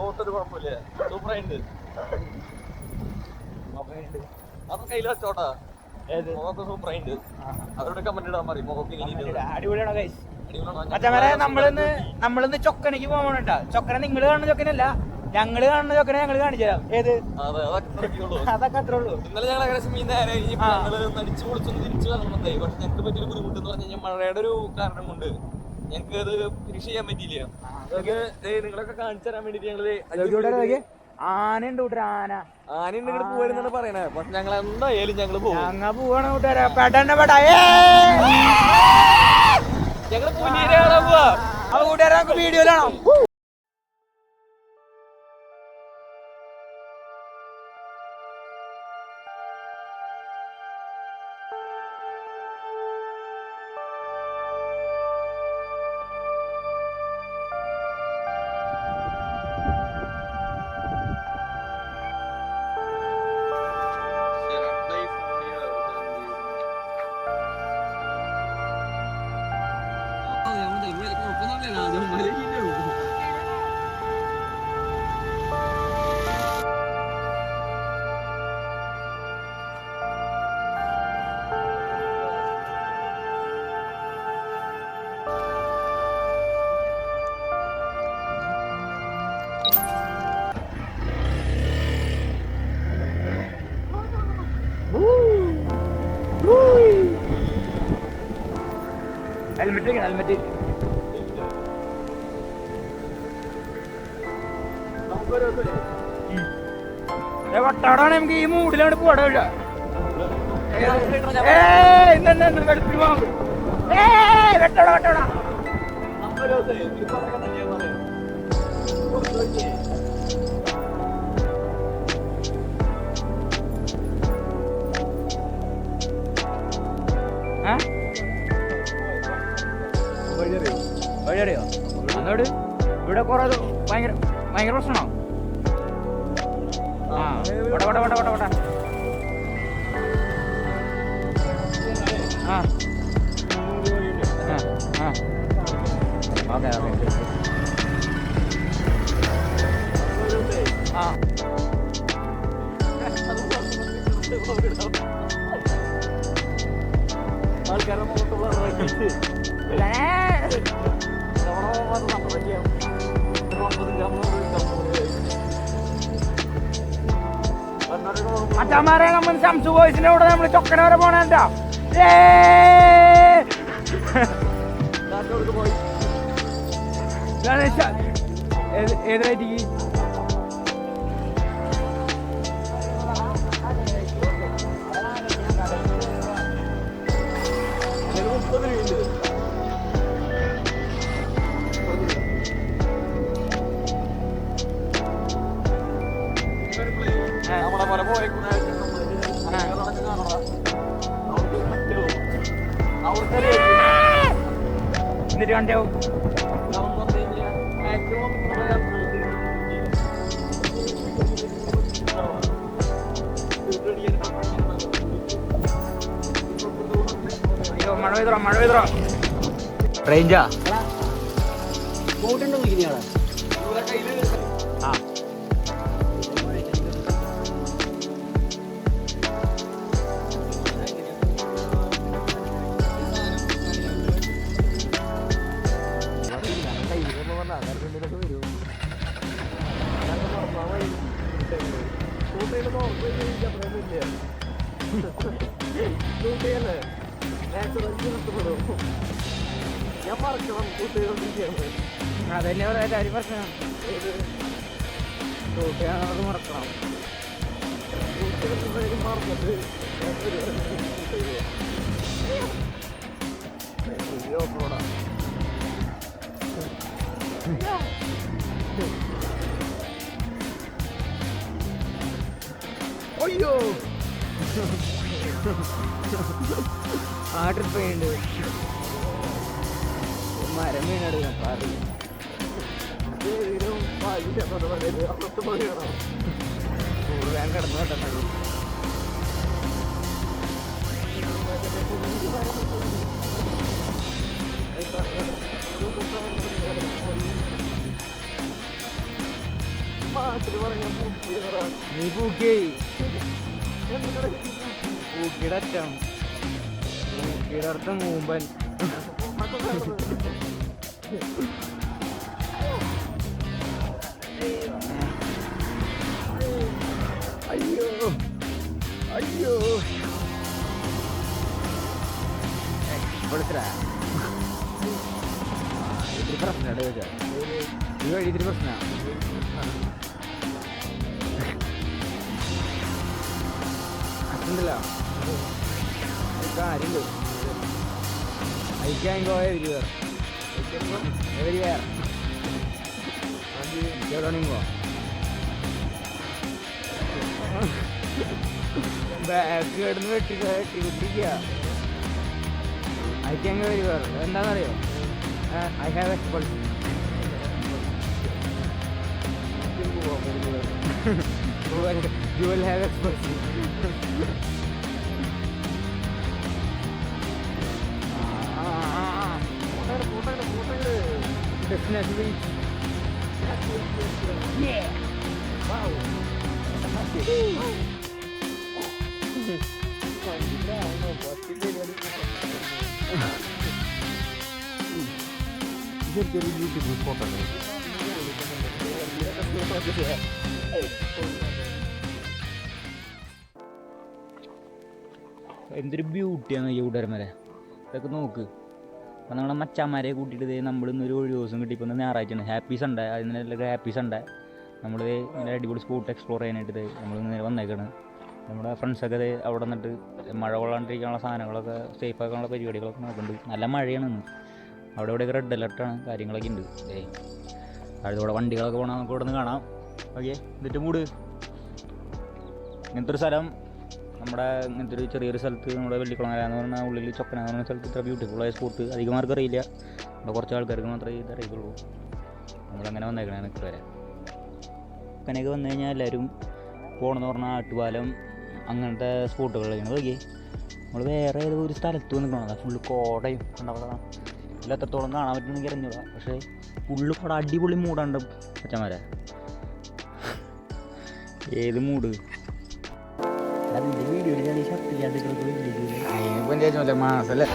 ഓട്ടൊരു കുഴപ്പമില്ല, സൂപ്പറായിട്ടുണ്ട്. അപ്പൊ കയ്യിൽ വെച്ചോട്ടാ, മുഖമൊക്കെ സൂപ്പറായിട്ടുണ്ട്. അവരോട് കമന്റ് ഇടാൻ പറയും മുഖമൊക്കെ അടിപൊളിയാണോ ഗൈസ്? മറ്റേ നമ്മളിന്ന് ചൊക്കനക്ക് പോകണട്ടാ. ചൊക്കനെ നിങ്ങൾ കാണുന്ന ചൊക്കനല്ല, ഞങ്ങള് കാണുന്ന ചൊക്കനെ ഞങ്ങള് കാണിച്ചു തരാം. ഏത്? അതൊക്കെ അത്രേ ഉള്ളൂ. ഇന്നലെ ഞങ്ങൾ ഏകദേശം നേരെ അടിച്ചു പൊളിച്ചൊന്ന് തിരിച്ചു വരണതായി. പക്ഷെ ഞങ്ങൾക്ക് പറ്റിയൊരു ബുദ്ധിമുട്ട് എന്ന് പറഞ്ഞു കഴിഞ്ഞാൽ മഴയുടെ ഒരു കാരണം കൊണ്ട് ഞങ്ങൾക്ക് അത് ഫിനിഷ് ചെയ്യാൻ പറ്റിയില്ല. നിങ്ങളൊക്കെ കാണിച്ചു തരാൻ വേണ്ടിട്ട് ഞങ്ങള് ആനയുണ്ട് കൂട്ടര്, ആനയുണ്ട് ഇങ്ങോട്ട് പോവാനാണ് പറയണേ. പക്ഷെ ഞങ്ങൾ എന്തായാലും ഞങ്ങള് പോവാണ് കൂട്ടുകാരെ. ഞങ്ങള് പുനീരാണോ പോവാ? അപ്പൊ കൂട്ടുകാരെ നമുക്ക് വീഡിയോയിലാണോ? ഹെൽമെറ്റ് വട്ടാടാണ്. നമുക്ക് ഈ മൂടിലാണ് പോടാ. വെട്ടോടാ വഴിയറിയോ? എന്നോട് ഇവിടെ കുറെ ഭയങ്കര പ്രശ്നമാണോ? വട്ട ആൾക്കാരുടെ മുഖത്തുള്ള അച്ഛന്മാരെ നമ്മൾ ശംസു ബോയ്സിന്റെ കൂടെ നമ്മള് ചൊക്കന വരെ പോണേണ്ടാ. ഏത് റേറ്റിക്ക്? എന്നിട്ട് കണ്ടോ മഴ പെയ്തോ റേഞ്ചാ ബോട്ടുണ്ടോ വിളിക്കുന്നയാളാ? ഞാൻ മറക്കണം കൂട്ടുകാരോട്. അതന്നെ പറയാ കാര്യം പ്രശ്നം. കൂട്ടുകാരോട് മറക്കണം. മറന്നിട്ട് അയ്യോ ആ ട്രിപ്പ് ഉണ്ട്. മരം വീണെടുക്കാം പറയും. ഞാൻ കിടന്നു കേട്ടോ. നീ പൂക്കി പൂക്കിയുടെ അറ്റം പൂക്കിയുടെ അർത്ഥം മൂമ്പൻ. അയ്യോ അയ്യോ കൊടുത്തരാ ഇത്തിരി പ്രശ്നമാണ് ചോദിച്ചാ ഈ വഴി ഇത്തിരി പ്രശ്നമാണ്. അച്ഛണ്ടല്ലോ കാര്യമുണ്ട്. ഐക്യാൻ പോയ എവരിവേർ എവരിവേർ എവിടെയാണെങ്കിൽ ബാക്ക് കിടന്ന് വെട്ടിക്കൊണ്ടിരിക്കുക. ഐക്യാൻ എവരിവേർ എന്താണെന്നറിയോ? I have Xpulse. You will have experts. Destination reach. Yeah. Wow. Very beautiful photo. എന്തൊരു ബ്യൂട്ടിയാണ് ഈ കൂട്ടുകാരന്മാരെ. ഇതൊക്കെ നോക്ക്. അപ്പം നമ്മളെ മച്ചാന്മാരെ കൂട്ടിയിട്ട് നമ്മൾ ഇന്നൊരു ഒഴിവ് ദിവസം കിട്ടിയപ്പോൾ ഞായറാഴ്ചയാണ്. Happy Sunday. അതിനെല്ലാം ഹാപ്പി സൺഡേ. നമ്മൾ ഇങ്ങനെ അടിപൊളി സ്പോട്ട് എക്സ്പ്ലോർ ചെയ്യാനായിട്ട് നമ്മൾ ഇങ്ങനെ വന്നേക്കാണ്. നമ്മുടെ ഫ്രണ്ട്സൊക്കെ അവിടെ നിന്നിട്ട് മഴ കൊള്ളാണ്ടിരിക്കാനുള്ള സാധനങ്ങളൊക്കെ സേഫ് ആക്കാനുള്ള പരിപാടികളൊക്കെ നോക്കുന്നുണ്ട്. നല്ല മഴയാണ് ഇന്ന്. അവിടെ ഇവിടെയൊക്കെ റെഡ് അലർട്ടാണ്, കാര്യങ്ങളൊക്കെ ഉണ്ട്. അതിലൂടെ വണ്ടികളൊക്കെ പോകണം, നമുക്ക് ഇവിടെ നിന്ന് കാണാം. ഓക്കെ, എന്നിട്ട് മൂട് ഇങ്ങനത്തെ ഒരു സ്ഥലം നമ്മുടെ ഇങ്ങനത്തെ ഒരു ചെറിയൊരു സ്ഥലത്ത് നമ്മുടെ വെള്ളിക്കുളങ്ങര എന്ന് പറഞ്ഞാൽ ഉള്ളിൽ ചൊക്കന എന്ന് പറഞ്ഞ സ്ഥലത്ത് ഇത്ര ബ്യൂട്ടിഫുള്ളായ സ്പോട്ട് അധികം ആർക്കും അറിയില്ല. ഇവിടെ കുറച്ച് ആൾക്കാർക്ക് മാത്രമേ ഇത് അറിയുള്ളൂ. നമ്മളങ്ങനെ വന്നേക്കണേ നിൽക്കുക വരെ. അങ്ങനെയൊക്കെ വന്നു കഴിഞ്ഞാൽ എല്ലാവരും പോകണമെന്ന് പറഞ്ഞാൽ ആട്ടുപാലം അങ്ങനത്തെ സ്പോട്ടുകളിലേക്കാണ്. നോക്കി നമ്മൾ വേറെ ഏതോ ഒരു സ്ഥലത്ത് വന്ന് കാണാം. ഫുള്ള് കോടയും ഉണ്ടാവുക. ഇതിൽ എത്രത്തോളം കാണാൻ പറ്റുമെന്ന് അറിഞ്ഞൂടാ. പക്ഷേ ഫുള്ള് കോട അടിപൊളി മൂടാണ്ട് അച്ഛന്മാരെ. ഏത് മൂട് അതിൻ്റെ വീഡിയോയിൽ ഞാൻ ഈ ഷർട്ട് ചെയ്യാണ്ട് മാസല്ലേ.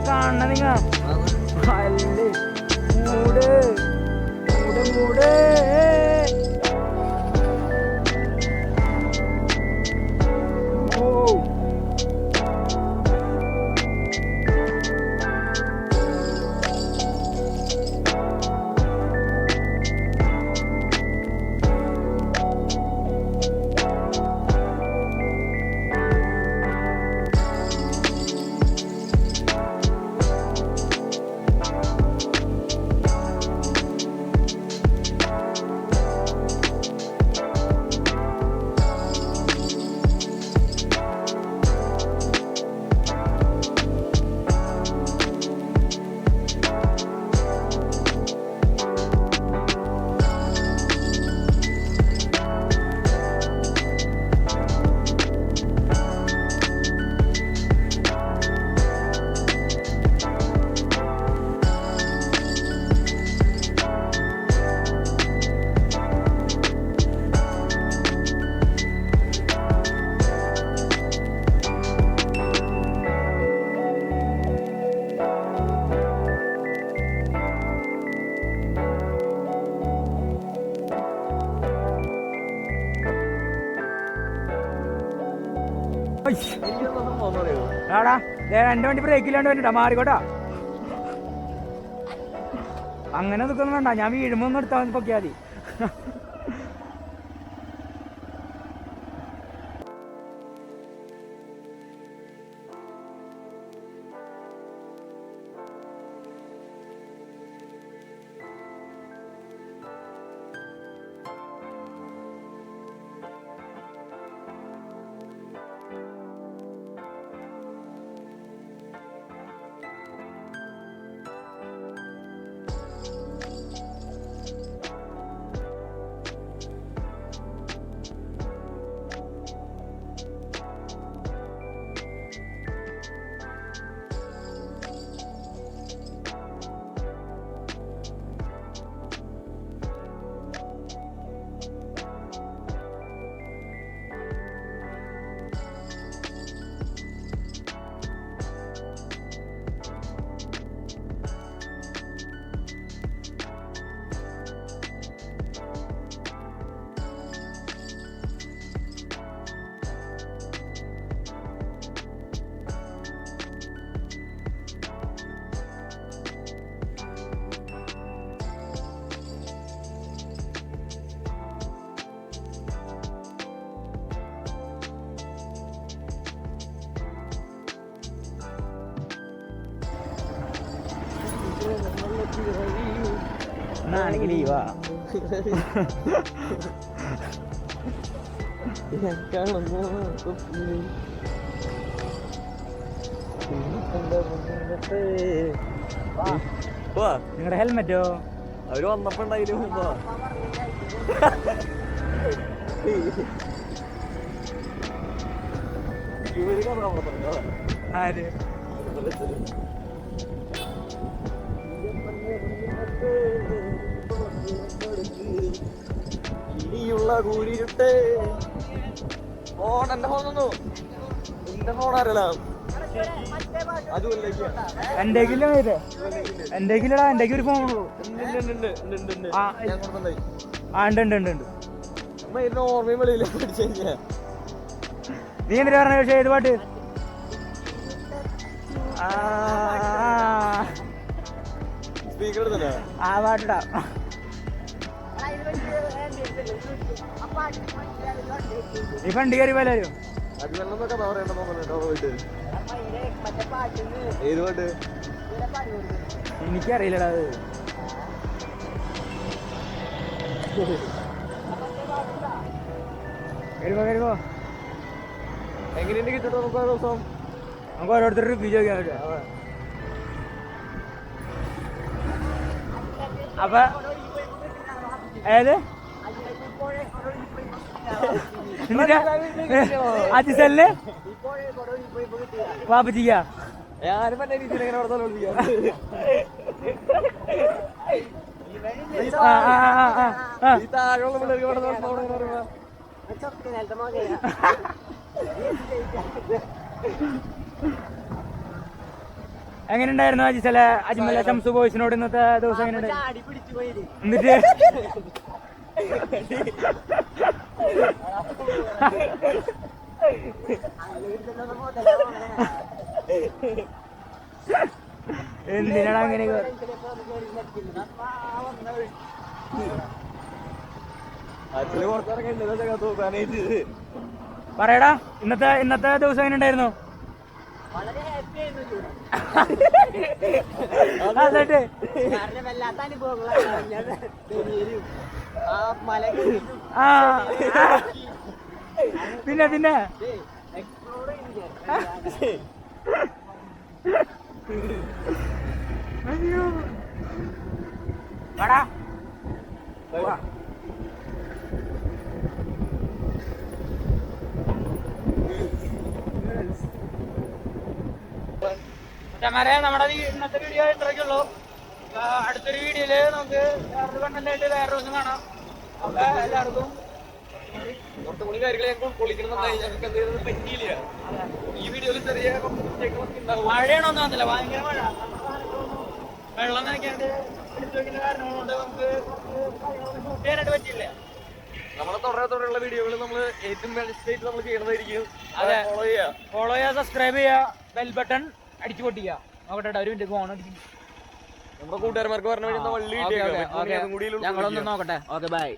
കാണണ നിങ്ങ അല്ലേ മൂട് മൂട് മൂട് ആടാ എൻ്റെ വണ്ടി ബ്രേക്ക് ഇല്ലാണ്ട് വേണ്ടിട്ടാ മാറിക്കോട്ടാ. അങ്ങനെ നിൽക്കൊന്നും വേണ്ട, ഞാൻ വീഴുമ്പോ ഒന്ന് എടുത്താൽ പൊക്കിയാൽ മതി. എന്നാണെങ്കിൽ ലീവാ. നിങ്ങളുടെ ഹെൽമെറ്റോ അവര് വന്നപ്പോ ഉണ്ടായാലും ആര് ഇനിയുള്ള കൂരിരുട്ട് ഫോൺ എന്റെ ഫോൺ തന്നു. എന്റെ ഫോൺ ആരല്ല അതുമല്ലേക്കാ എന്റെ കിലടാ എന്റെ ഒരു ഫോണുള്ളൂ. ഓർമ്മയും വെളിയില്ല പഠിച്ചു കഴിഞ്ഞാ. നീ എന്തിനാ പറഞ്ഞ പക്ഷേ ഏത് പാട്ട്? സ്പീക്കർ എടുത്തല്ലോ ആ പാട്ടിടാ. നീ വണ്ടി കയറി പോയാലും അത് വെള്ളമൊക്കെ പറയണ്ടെന്നോ പോയിട്ട്. ഏത് പാട്ട്? എനിക്കറിയില്ലടാ അത്. കരുവോ എങ്ങനെയുണ്ട് കിട്ടും നമുക്ക് ഓരോ ദിവസം? നമുക്ക് ഓരോരുത്തർ റിവ്യൂ ചോദിക്കാൻ പറ്റും. അപ്പൊ ഏത് അജിസല്ലേ വാപ്പച്ചിക്ക ഞാനും പല രീതിയിൽ എങ്ങനെ ഈ താഴെയുള്ള പിള്ളേർക്ക് എങ്ങനെ ഉണ്ടായിരുന്നു അജിസല അജ്മല ഷംസു ബോയ്സിനോട് ഇന്നത്തെ ദിവസം? എങ്ങനെ എന്നിട്ട് എന്തിനാണ് അങ്ങനെ പറയടാ? ഇന്നത്തെ ദിവസം എങ്ങനെ ഉണ്ടായിരുന്നു? എന്നിട്ട് പിന്നെ അയ്യോ വാടാ നമ്മുടെ ഇന്നത്തെ വീഡിയോ ഇത്രയൊക്കെയുള്ളൂ. അടുത്തൊരു വീഡിയോയില് നമുക്ക് വേറൊരു കണ്ടന്റായിട്ട് വേറെ ദിവസം കാണാം. അപ്പൊ എല്ലാവർക്കും കുറച്ചുകൂടി കാര്യങ്ങൾ ഞങ്ങൾക്ക് ഉൾക്കൊള്ളിക്കണമെന്നുണ്ടായി. ഞങ്ങൾക്ക് എന്തെങ്കിലും പറ്റിയില്ല. ഈ വീഡിയോയിൽ ചെറിയ മഴയാണോന്ന് വന്നില്ല, ഭയങ്കര മഴ. വെള്ളം നനയ്ക്കാണ്ട് എടുത്തു വെക്കുന്ന കാരണങ്ങളുണ്ട് നമുക്ക് ഷൂട്ട് ചെയ്യാനായിട്ട് പറ്റില്ല. നമ്മളെ തുടരെയുള്ള വീഡിയോകൾ നമ്മൾ ഏറ്റവും ബെസ്റ്റ് ആയിട്ട് നമ്മൾ ചെയ്യണതായിരിക്കും. അതെ, ഫോളോ ചെയ്യുക, സബ്സ്ക്രൈബ് ചെയ്യുക, ബെൽ ബട്ടൺ അടിച്ചു പൊട്ടിക്കുക. നോക്കട്ടെ ഒരു മിനിറ്റ് ഫോൺ അടിക്കും. നമ്മുടെ കൂട്ടുകാരന്മാർക്ക് പറഞ്ഞ വള്ളി ഞങ്ങളൊന്ന് നോക്കട്ടെ. Okay bye.